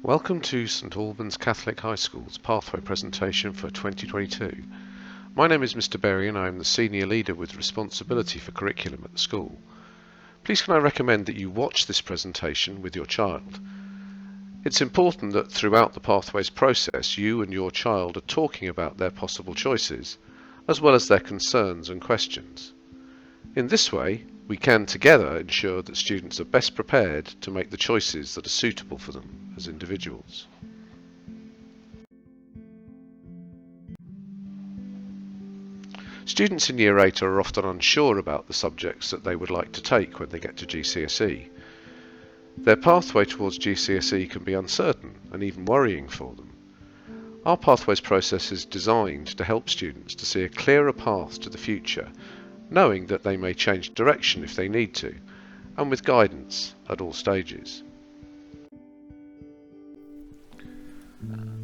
Welcome to St Albans Catholic High School's Pathway presentation for 2022. My name is Mr Berry and I am the Senior Leader with responsibility for curriculum at the school. Please can I recommend that you watch this presentation with your child. It's important that throughout the Pathways process you and your child are talking about their possible choices, as well as their concerns and questions. In this way, we can together ensure that students are best prepared to make the choices that are suitable for them as individuals. Students in Year 8 are often unsure about the subjects that they would like to take when they get to GCSE. Their pathway towards GCSE can be uncertain and even worrying for them. Our Pathways process is designed to help students to see a clearer path to the future, knowing that they may change direction if they need to, and with guidance at all stages.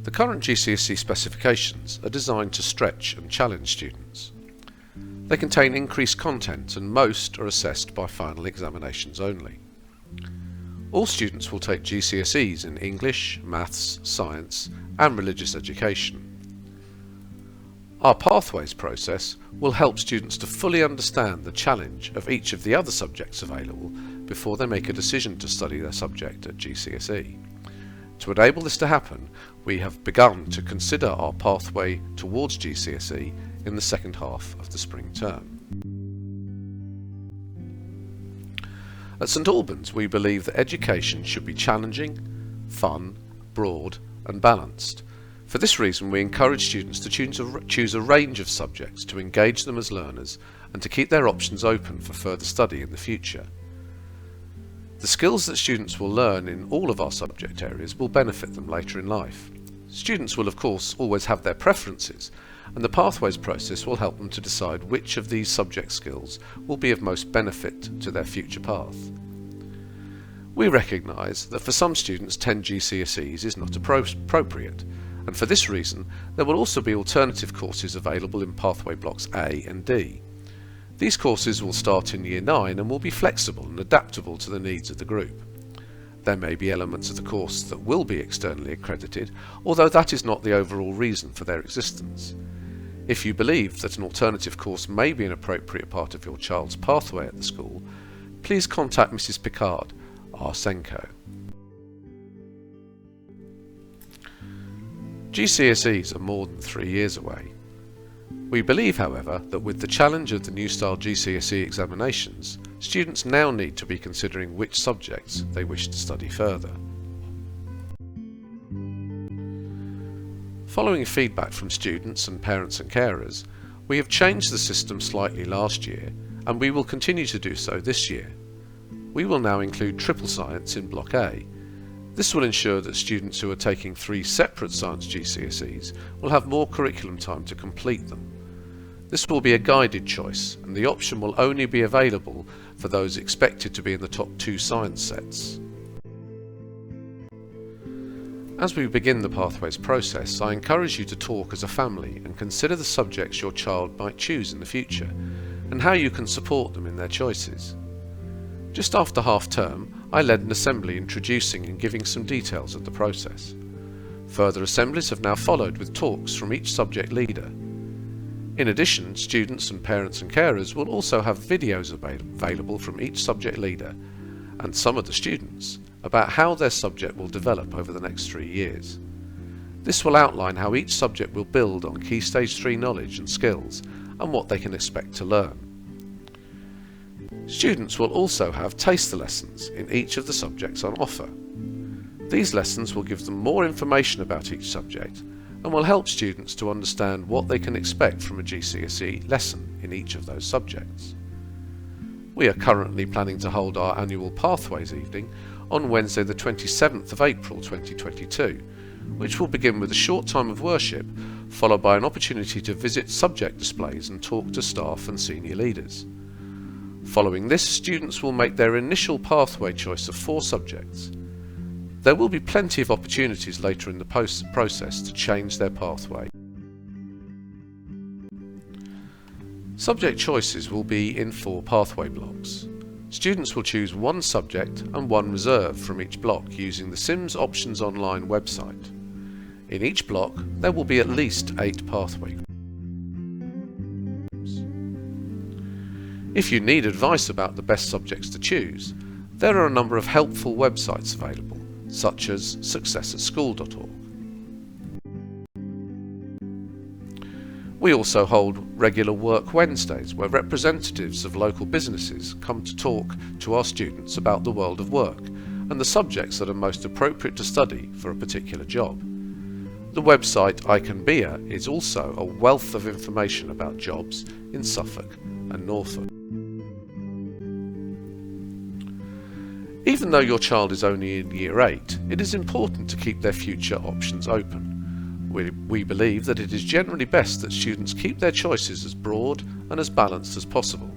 The current GCSE specifications are designed to stretch and challenge students. They contain increased content and most are assessed by final examinations only. All students will take GCSEs in English, Maths, Science and Religious Education. Our Pathways process will help students to fully understand the challenge of each of the other subjects available before they make a decision to study their subject at GCSE. To enable this to happen, we have begun to consider our pathway towards GCSE in the second half of the spring term. At St Albans, we believe that education should be challenging, fun, broad and balanced. For this reason, we encourage students to choose a range of subjects to engage them as learners and to keep their options open for further study in the future. The skills that students will learn in all of our subject areas will benefit them later in life. Students will of course always have their preferences, and the Pathways process will help them to decide which of these subject skills will be of most benefit to their future path. We recognise that for some students 10 GCSEs is not appropriate, and for this reason there will also be alternative courses available in Pathway Blocks A and D. These courses will start in Year 9 and will be flexible and adaptable to the needs of the group. There may be elements of the course that will be externally accredited, although that is not the overall reason for their existence. If you believe that an alternative course may be an appropriate part of your child's pathway at the school, please contact Mrs Picard, our Senko. GCSEs are more than 3 years away. We believe, however, that with the challenge of the new style GCSE examinations, students now need to be considering which subjects they wish to study further. Following feedback from students and parents and carers, we have changed the system slightly last year and we will continue to do so this year. We will now include triple science in Block A. This will ensure that students who are taking 3 separate science GCSEs will have more curriculum time to complete them. This will be a guided choice and the option will only be available for those expected to be in the top 2 science sets. As we begin the Pathways process, I encourage you to talk as a family and consider the subjects your child might choose in the future and how you can support them in their choices. Just after half term, I led an assembly introducing and giving some details of the process. Further assemblies have now followed with talks from each subject leader. In addition, students and parents and carers will also have videos available from each subject leader and some of the students about how their subject will develop over the next 3 years. This will outline how each subject will build on Key Stage 3 knowledge and skills and what they can expect to learn. Students will also have taster lessons in each of the subjects on offer. These lessons will give them more information about each subject and will help students to understand what they can expect from a GCSE lesson in each of those subjects. We are currently planning to hold our annual Pathways evening on Wednesday the 27th of April 2022, which will begin with a short time of worship followed by an opportunity to visit subject displays and talk to staff and senior leaders. Following this, students will make their initial pathway choice of 4 subjects. There will be plenty of opportunities later in the process to change their pathway. Subject choices will be in 4 pathway blocks. Students will choose one subject and one reserve from each block using the Sims Options Online website. In each block, there will be at least 8 pathway groups. If you need advice about the best subjects to choose, there are a number of helpful websites available, such as successatschool.org. We also hold regular Work Wednesdays where representatives of local businesses come to talk to our students about the world of work and the subjects that are most appropriate to study for a particular job. The website I Can Beer is also a wealth of information about jobs in Suffolk and Norfolk. Even though your child is only in Year 8, it is important to keep their future options open. We believe that it is generally best that students keep their choices as broad and as balanced as possible.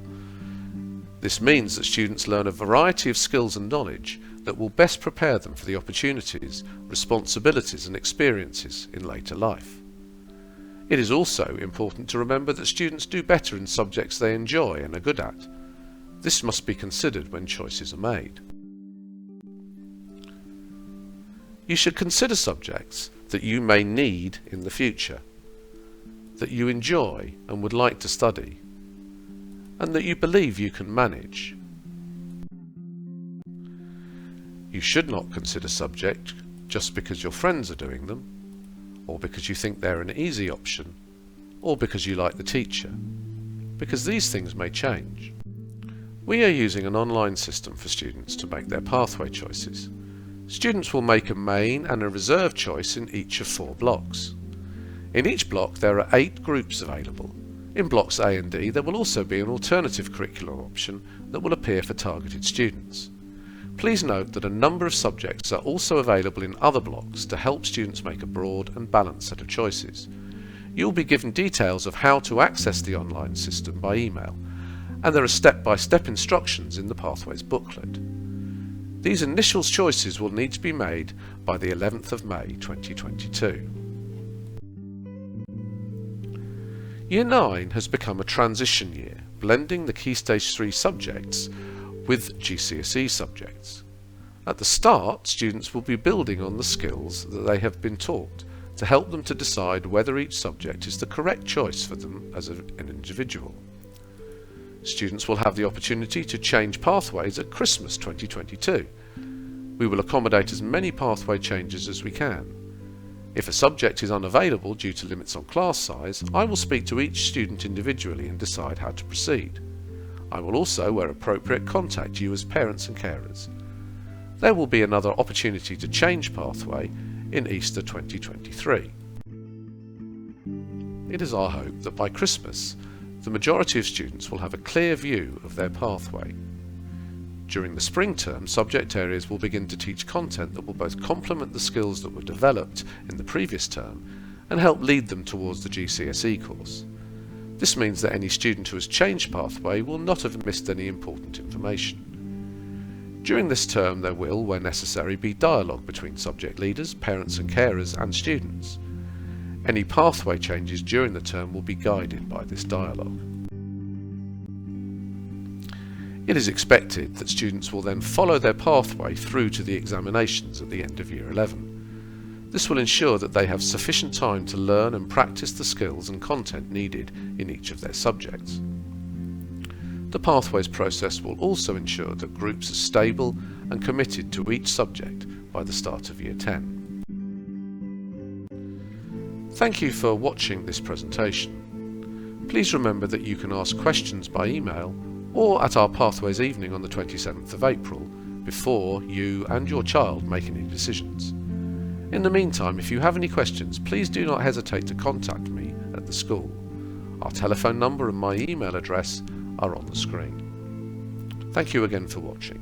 This means that students learn a variety of skills and knowledge that will best prepare them for the opportunities, responsibilities and experiences in later life. It is also important to remember that students do better in subjects they enjoy and are good at. This must be considered when choices are made. You should consider subjects that you may need in the future, that you enjoy and would like to study, and that you believe you can manage. You should not consider subjects just because your friends are doing them, or because you think they're an easy option, or because you like the teacher, because these things may change. We are using an online system for students to make their pathway choices. Students will make a main and a reserve choice in each of 4 blocks. In each block there are 8 groups available. In blocks A and D there will also be an alternative curriculum option that will appear for targeted students. Please note that a number of subjects are also available in other blocks to help students make a broad and balanced set of choices. You will be given details of how to access the online system by email, and there are step-by-step instructions in the Pathways booklet. These initial choices will need to be made by the 11th of May 2022. Year 9 has become a transition year, blending the Key Stage 3 subjects with GCSE subjects. At the start, students will be building on the skills that they have been taught to help them to decide whether each subject is the correct choice for them as an individual. Students will have the opportunity to change pathways at Christmas 2022. We will accommodate as many pathway changes as we can. If a subject is unavailable due to limits on class size, I will speak to each student individually and decide how to proceed. I will also, where appropriate, contact you as parents and carers. There will be another opportunity to change pathway in Easter 2023. It is our hope that by Christmas, the majority of students will have a clear view of their pathway. During the spring term, subject areas will begin to teach content that will both complement the skills that were developed in the previous term and help lead them towards the GCSE course. This means that any student who has changed pathway will not have missed any important information. During this term there will, where necessary, be dialogue between subject leaders, parents and carers and students. Any pathway changes during the term will be guided by this dialogue. It is expected that students will then follow their pathway through to the examinations at the end of Year 11. This will ensure that they have sufficient time to learn and practice the skills and content needed in each of their subjects. The pathways process will also ensure that groups are stable and committed to each subject by the start of Year 10. Thank you for watching this presentation. Please remember that you can ask questions by email or at our Pathways evening on the 27th of April before you and your child make any decisions. In the meantime, if you have any questions, please do not hesitate to contact me at the school. Our telephone number and my email address are on the screen. Thank you again for watching.